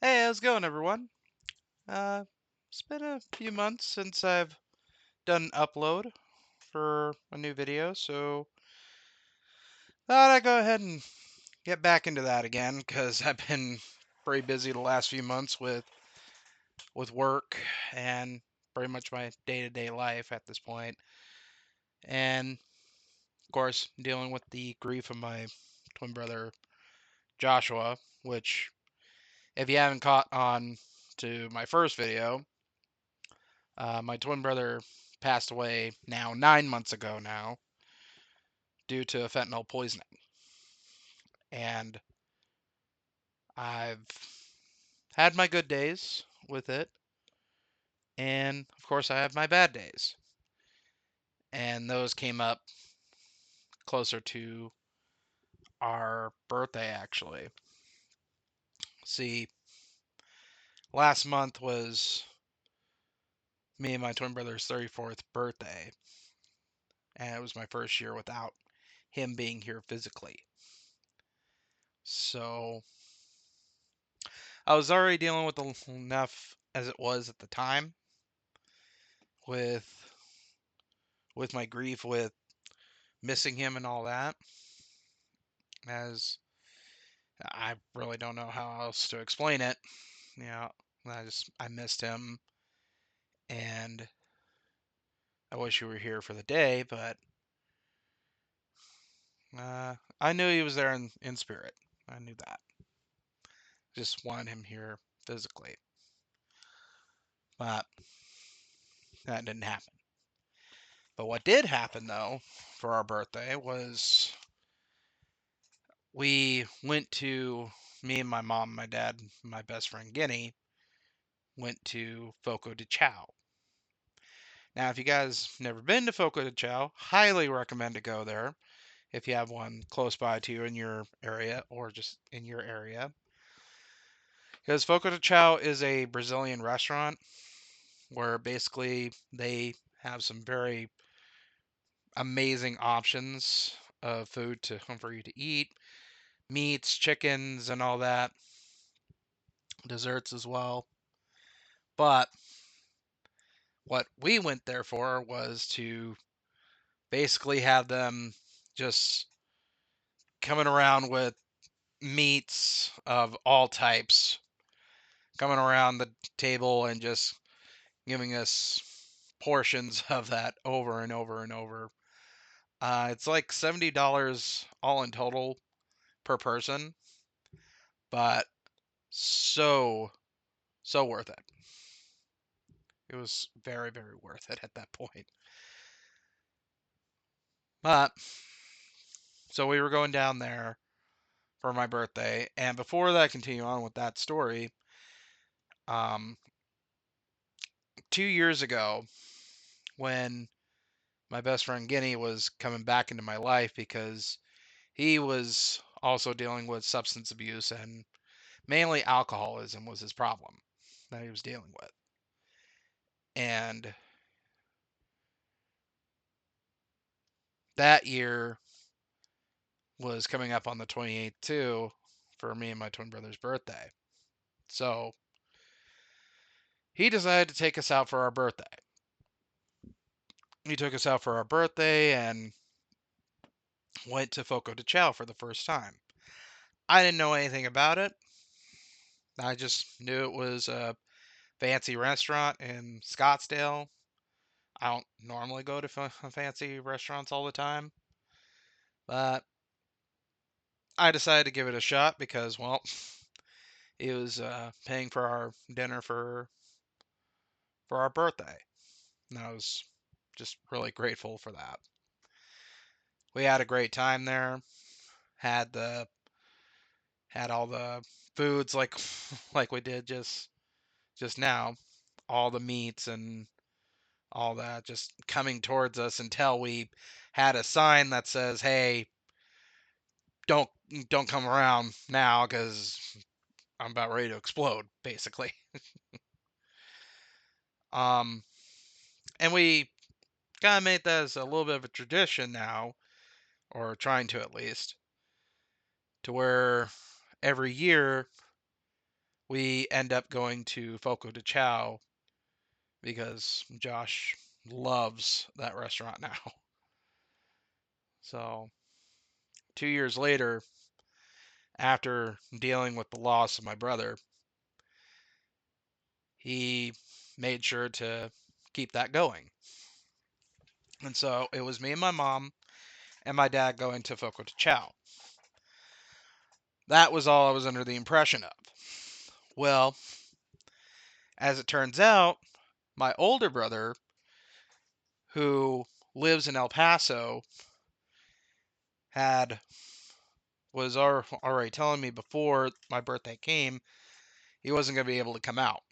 Hey, how's it going, everyone? It's been a few months since I've done an upload for a new video, so thought I'd go ahead and get back into that again because I've been pretty busy the last few months with work and pretty much my day-to-day life at this point, and of course dealing with the grief of my twin brother Joshua, which if you haven't caught on to my first video. My twin brother passed away now 9 months ago now due to fentanyl poisoning. And I've had my good days with it. And of course, I have my bad days. And those came up closer to our birthday, actually. See, last month was me and my twin brother's 34th birthday. And it was my first year without him being here physically. So I was already dealing with enough as it was at the time with my grief with missing him and all that, as I really don't know how else to explain it. You know, I missed him, and I wish you were here for the day, but I knew he was there in spirit. I knew that. Just wanted him here physically, but that didn't happen. But what did happen though for our birthday was we went to me and my mom, my dad, my best friend Guinea went to Foco de Chao. Now, if you guys never been to Foco de Chao, highly recommend to go there if you have one close by to you in your area or just in your area. Because Foco de Chao is a Brazilian restaurant where basically they have some very amazing options of food for you to eat, meats, chickens, and all that, desserts as well. But what we went there for was to basically have them just coming around with meats of all types, coming around the table and just giving us portions of that over and over and over. It's like $70 all in total per person, but so, so worth it. It was very, very worth it at that point. But, so we were going down there for my birthday, and before that, I continue on with that story. Um, 2 years ago, when my best friend Guinea was coming back into my life because he was also dealing with substance abuse and mainly alcoholism was his problem that he was dealing with. And that year was coming up on the 28th too for me and my twin brother's birthday. So he decided to take us out for our birthday. He took us out for our birthday and went to Foco de Chao for the first time. I didn't know anything about it. I just knew it was a fancy restaurant in Scottsdale. I don't normally go to fancy restaurants all the time, but I decided to give it a shot because, well, it was paying for our dinner for our birthday, and I was just really grateful for that. We had a great time there. Had the had all the foods like like we did just now, all the meats and all that just coming towards us until we had a sign that says, "Hey, don't don't come around now because I'm about ready to explode," basically. Um, and we kind of made that as a little bit of a tradition now, or trying to at least, to where every year we end up going to Foco de Chao because Josh loves that restaurant now. So 2 years later, after dealing with the loss of my brother, he made sure to keep that going. And so it was me and my mom and my dad going to Foco de Chao. That was all I was under the impression of. Well, as it turns out, my older brother, who lives in El Paso, had was already telling me before my birthday came he wasn't going to be able to come out.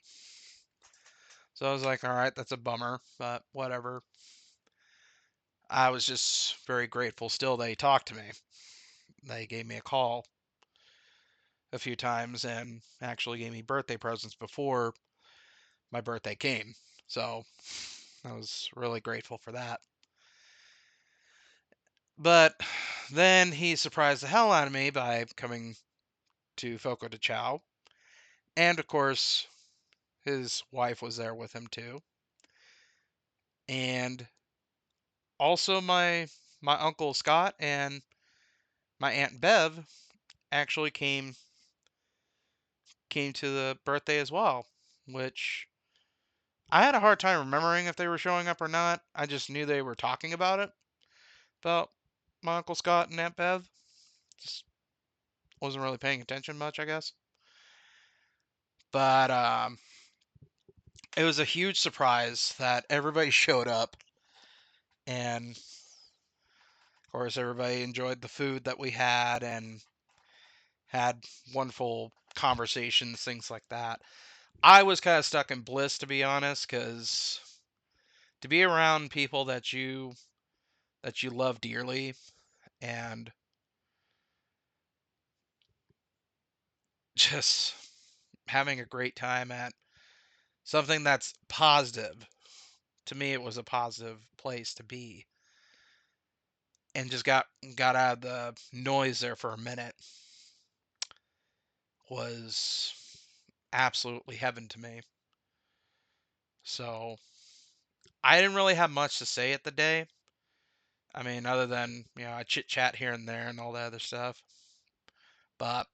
So I was like, all right, that's a bummer, but whatever. I was just very grateful still they talked to me. They gave me a call a few times and actually gave me birthday presents before my birthday came. So I was really grateful for that. But then he surprised the hell out of me by coming to Foco de Chao. And of course, his wife was there with him too. And also my uncle Scott and my aunt Bev actually came to the birthday as well, which I had a hard time remembering if they were showing up or not. I just knew they were talking about it. About my uncle Scott and Aunt Bev. Just wasn't really paying attention much, I guess. But it was a huge surprise that everybody showed up, and of course everybody enjoyed the food that we had and had wonderful conversations, things like that. I was kind of stuck in bliss, to be honest, because to be around people that you love dearly and just having a great time at something that's positive. To me, it was a positive place to be, and just got out of the noise there for a minute was absolutely heaven to me. So I didn't really have much to say at the day. I mean, other than I chit chat here and there and all that other stuff. But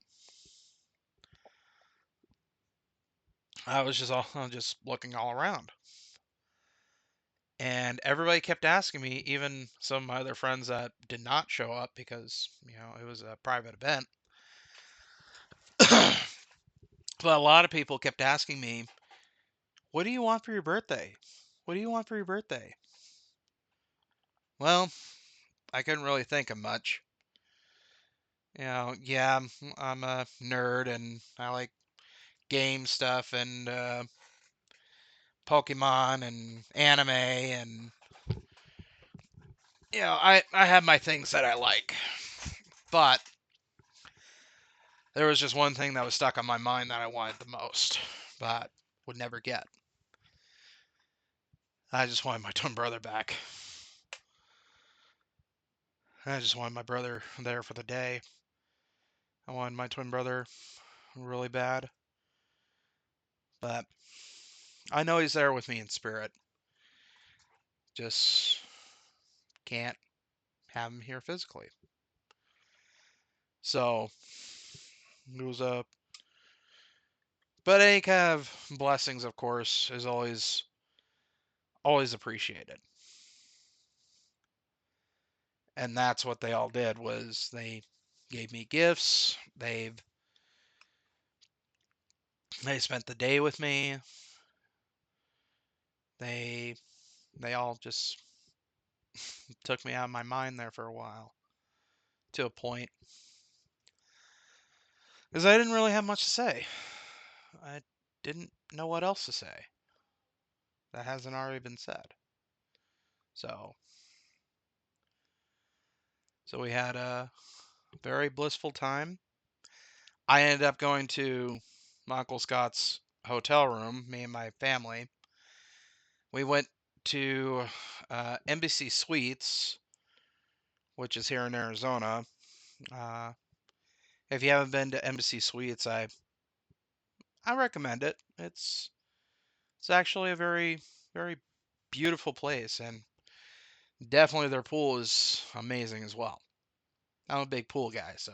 I was just looking all around, and everybody kept asking me, even some of my other friends that did not show up because it was a private event. But a lot of people kept asking me, "What do you want for your birthday? What do you want for your birthday?" Well, I couldn't really think of much. Yeah, I'm a nerd and I like game stuff and Pokemon and anime and I have my things that I like. But there was just one thing that was stuck on my mind that I wanted the most, but would never get. I just wanted my twin brother back. I just wanted my brother there for the day. I wanted my twin brother really bad, but I know he's there with me in spirit. Just can't have him here physically. So it was a, but any kind of blessings, of course, is always appreciated. And that's what they all did was they gave me gifts. They spent the day with me. They they all just took me out of my mind there for a while to a point because I didn't really have much to say. I didn't know what else to say that hasn't already been said. So so we had a very blissful time. I ended up going to my Uncle Scott's hotel room, me and my family. We went to Embassy Suites, which is here in Arizona. Uh, if you haven't been to Embassy Suites, I recommend it. It's actually a very beautiful place, and definitely their pool is amazing as well. I'm a big pool guy, so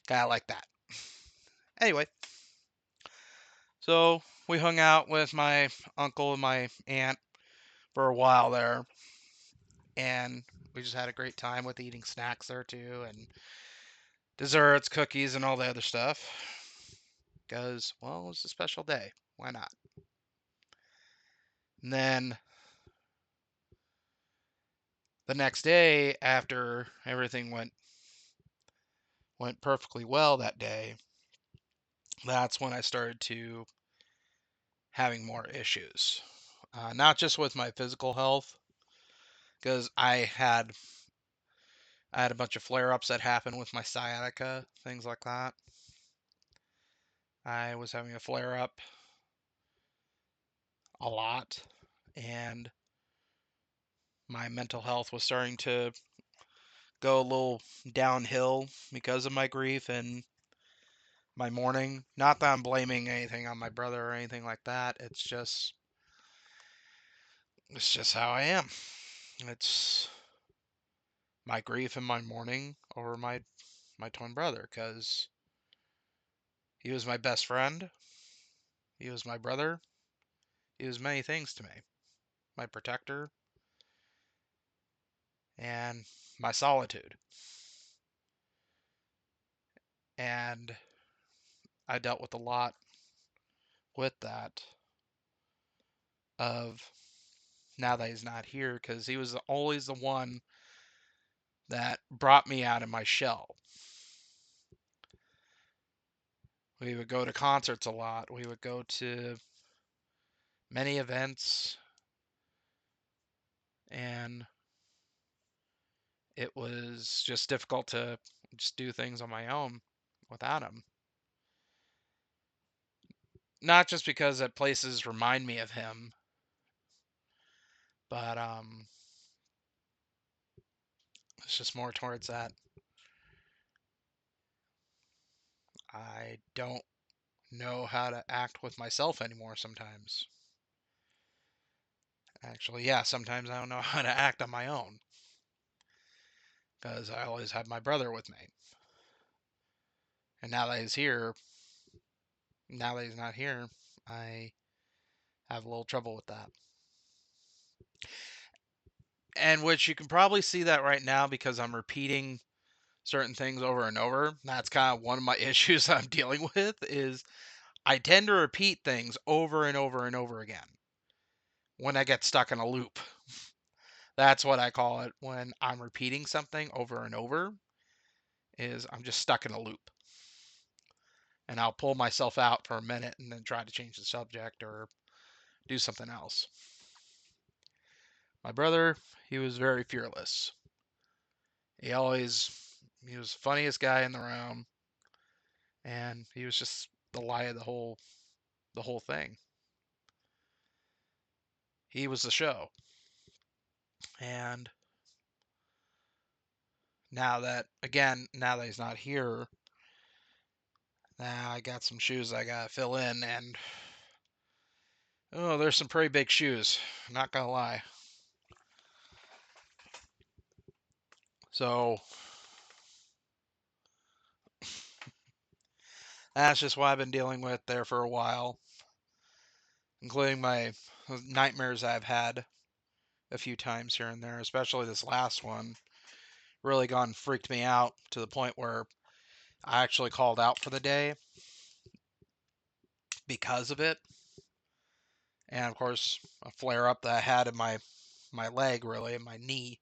kind of like that. Anyway, so we hung out with my uncle and my aunt for a while there, and we just had a great time with eating snacks there too, and desserts, cookies, and all the other stuff. Because, well, it was a special day. Why not? And then the next day, after everything went perfectly well that day, that's when I started to having more issues. Not just with my physical health, because I had a bunch of flare-ups that happened with my sciatica, things like that. I was having a flare-up a lot, and my mental health was starting to go a little downhill because of my grief and my mourning. Not that I'm blaming anything on my brother or anything like that. It's just how I am. It's my grief and my mourning over my twin brother, because he was my best friend, he was my brother, he was many things to me. My protector and my solitude. And I dealt with a lot with that of now that he's not here, because he was always the one that brought me out of my shell. We would go to concerts a lot. We would go to many events, and it was just difficult to just do things on my own without him. Not just because that places remind me of him, but it's just more towards that I don't know how to act with myself anymore sometimes. Actually, yeah, sometimes I don't know how to act on my own, because I always had my brother with me. And now that he's not here, I have a little trouble with that. And which you can probably see that right now because I'm repeating certain things over and over. That's kind of one of my issues I'm dealing with is I tend to repeat things over and over and over again when I get stuck in a loop. That's what I call it when I'm repeating something over and over is I'm just stuck in a loop. And I'll pull myself out for a minute and then try to change the subject or do something else. My brother, he was very fearless. He always he was the funniest guy in the room, and he was just the light of the whole thing. He was the show. And now that he's not here, now I got some shoes I gotta fill in, and oh, there's some pretty big shoes. Not gonna lie. So that's just what I've been dealing with there for a while, including my nightmares I've had a few times here and there, especially this last one. Really gone freaked me out to the point where I actually called out for the day because of it. And of course, a flare up that I had in my leg, really, in my knee,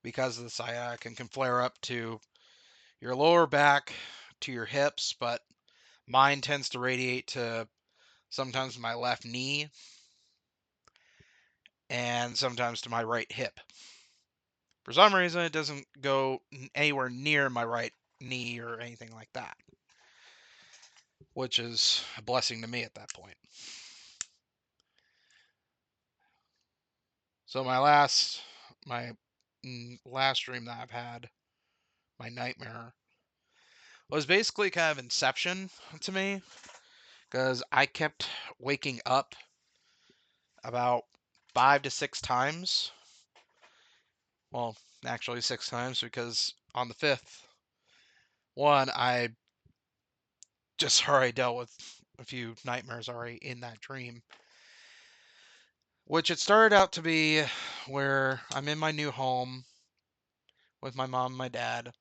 because of the sciatica, can flare up to your lower back, to your hips, but mine tends to radiate to sometimes my left knee and sometimes to my right hip. For some reason, it doesn't go anywhere near my right knee or anything like that, which is a blessing to me at that point. So my last dream that I've had, my nightmare, was basically kind of Inception to me. because I kept waking up about 5 to 6 times. Well, actually 6 times because on the fifth one, I just already dealt with a few nightmares already in that dream. Which it started out to be where I'm in my new home with my mom and my dad,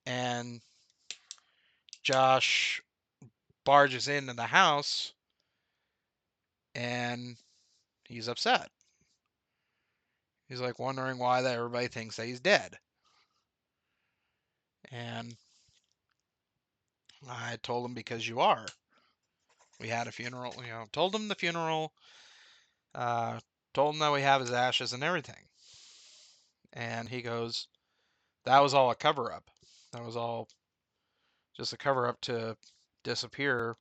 and Josh barges into the house and he's upset. He's like wondering why that everybody thinks that he's dead. And I told him because you are. We had a funeral, told him the funeral, uh, told him that we have his ashes and everything. And he goes, that was all a cover up. That was all just a cover up to disappear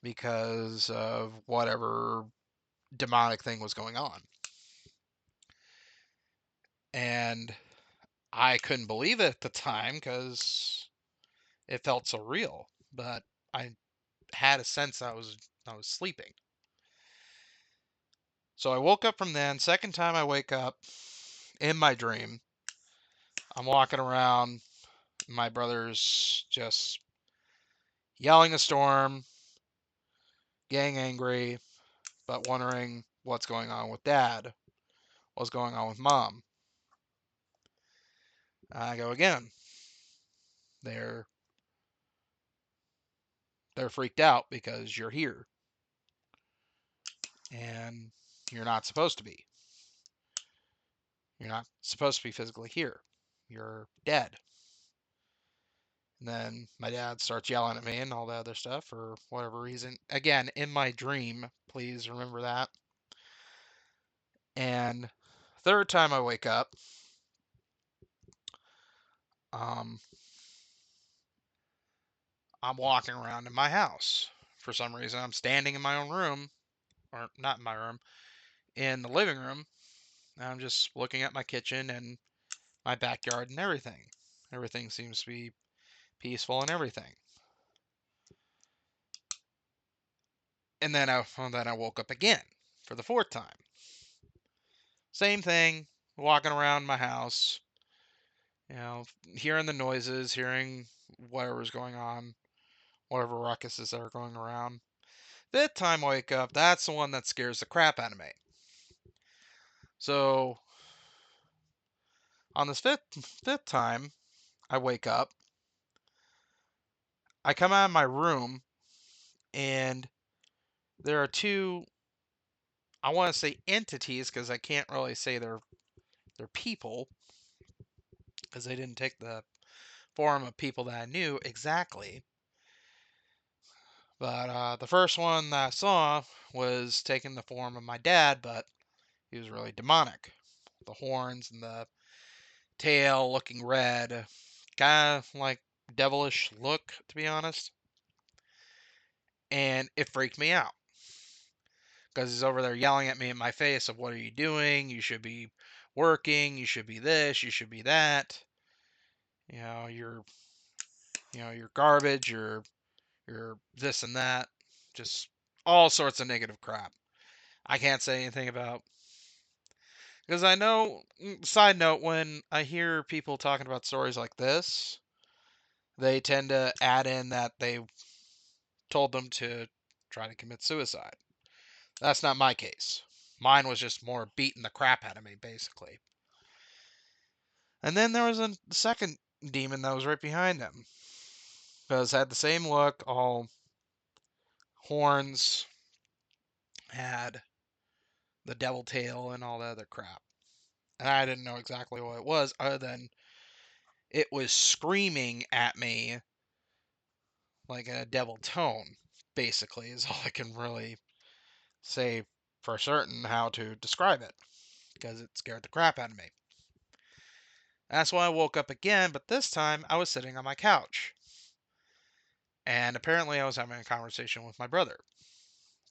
because of whatever demonic thing was going on. And I couldn't believe it at the time because it felt so real. But I had a sense I was sleeping. So I woke up from then. Second time I wake up in my dream, I'm walking around. My brother's just yelling a storm, getting angry, but wondering what's going on with dad, what's going on with mom. I go again. They're they're freaked out because you're here and you're not supposed to be. You're not supposed to be physically here. You're dead. And then my dad starts yelling at me and all the other stuff for whatever reason. Again, in my dream, please remember that. And third time I wake up, um, I'm walking around in my house. For some reason, I'm standing in my own room, or not in my room, in the living room. And I'm just looking at my kitchen and my backyard and everything. Everything seems to be peaceful and everything. And then I woke up again for the fourth time. Same thing, walking around my house, hearing the noises, hearing whatever's going on, whatever ruckuses that are going around. Fifth time I wake up, that's the one that scares the crap out of me. So on this fifth time I wake up, I come out of my room and there are two, I want to say entities because I can't really say they're people because they didn't take the form of people that I knew exactly. But the first one that I saw was taking the form of my dad, but he was really demonic. The horns and the tail looking red. Kind of like devilish look, to be honest. And it freaked me out. Because he's over there yelling at me in my face of what are you doing? You should be working, you should be this, you should be that. You know, you're garbage, you're this and that. Just all sorts of negative crap. I can't say anything about because I know, side note, when I hear people talking about stories like this, they tend to add in that they told them to try to commit suicide. That's not my case. Mine was just more beating the crap out of me, basically. And then there was a second demon that was right behind him. Because had the same look, all horns, had the devil tail, and all the other crap. And I didn't know exactly what it was, other than it was screaming at me like in a devil tone, basically, is all I can really say for certain how to describe it, because it scared the crap out of me. That's why I woke up again, but this time I was sitting on my couch. And apparently I was having a conversation with my brother,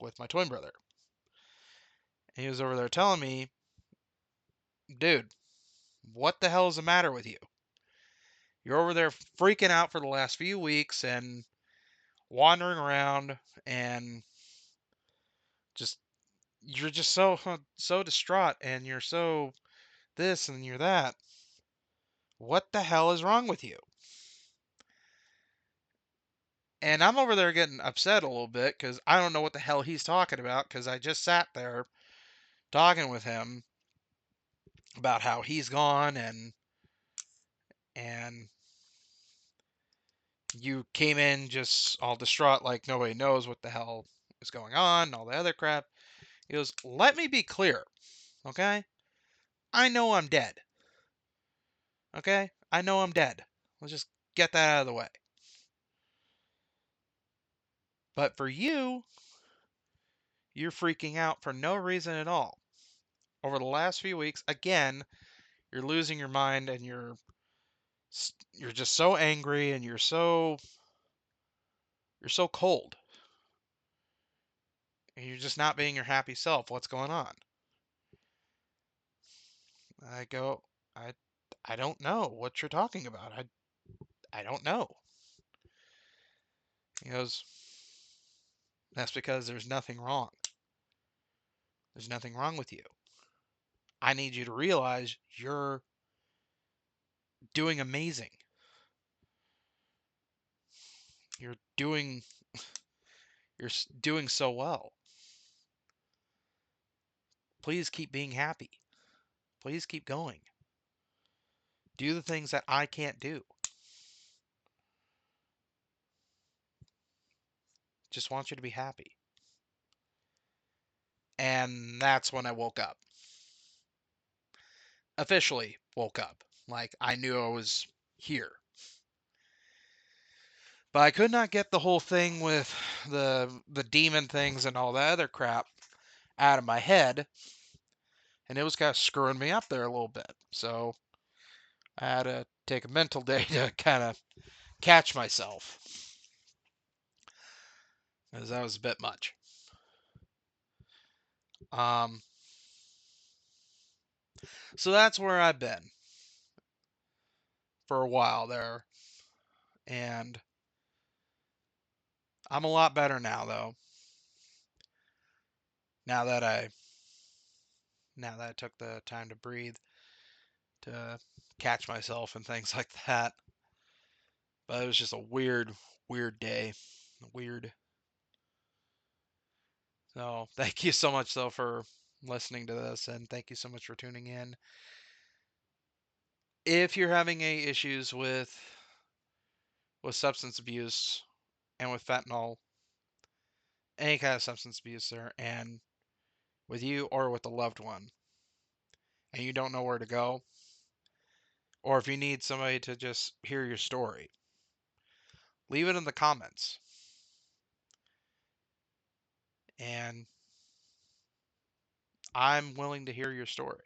with my twin brother. And he was over there telling me, dude, what the hell is the matter with you? You're over there freaking out for the last few weeks, and wandering around and just you're just so distraught and you're so this and you're that. What the hell is wrong with you? And I'm over there getting upset a little bit because I don't know what the hell he's talking about because I just sat there talking with him about how he's gone and you came in just all distraught like nobody knows what the hell is going on and all the other crap. He goes, "Let me be clear, okay? I know I'm dead. Okay? I know I'm dead. Let's just get that out of the way. But for you, you're freaking out for no reason at all. Over the last few weeks, again, you're losing your mind and you're just so angry and you're so cold. And you're just not being your happy self. What's going on?" I go, "I I don't know what you're talking about. I don't know." He goes, "That's because there's nothing wrong. There's nothing wrong with you. I need you to realize you're doing amazing. You're doing doing so well. Please keep being happy. Please keep going. Do the things that I can't do. Just want you to be happy." And that's when I woke up. Officially woke up. Like I knew I was here. But I could not get the whole thing with the demon things and all that other crap out of my head, and it was kind of screwing me up there a little bit. So I had to take a mental day to kind of catch myself, because that was a bit much. Um, so that's where I've been for a while there, and I'm a lot better now, though. Now that I now that I took the time to breathe, to catch myself and things like that. But it was just a weird, weird day. Weird. So thank you so much, though, for listening to this, and thank you so much for tuning in. If you're having any issues with substance abuse and with fentanyl, any kind of substance abuse there, and with you or with a loved one, and you don't know where to go, or if you need somebody to just hear your story, leave it in the comments. And I'm willing to hear your story.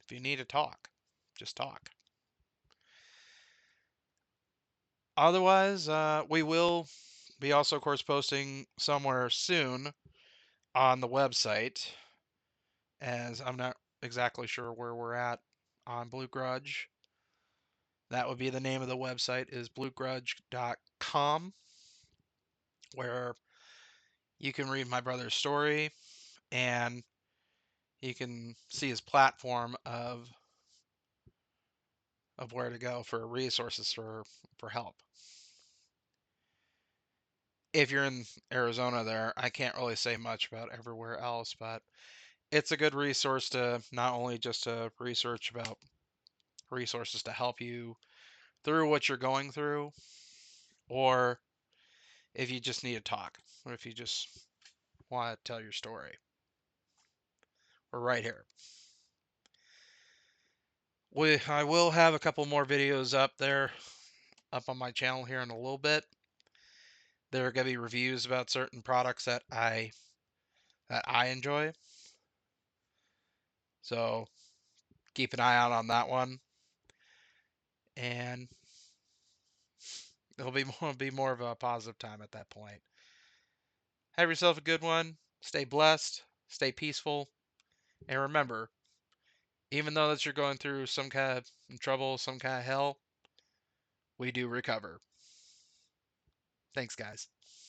If you need to talk, just talk. Otherwise, we will be also, of course, posting somewhere soon on the website, as I'm not exactly sure where we're at on Blue Grudge. That would be the name of the website, is bluegrudge.com, where you can read my brother's story and you can see his platform of where to go for resources for help. If you're in Arizona there, I can't really say much about everywhere else, but it's a good resource to not only just to research about resources to help you through what you're going through, or if you just need to talk, or if you just want to tell your story. We're right here. I will have a couple more videos up there, up on my channel here in a little bit. There are going to be reviews about certain products that I enjoy. So keep an eye out on that one. And it'll be more of a positive time at that point. Have yourself a good one. Stay blessed, stay peaceful, and remember, even though that you're going through some kind of trouble, some kind of hell, we do recover. Thanks, guys.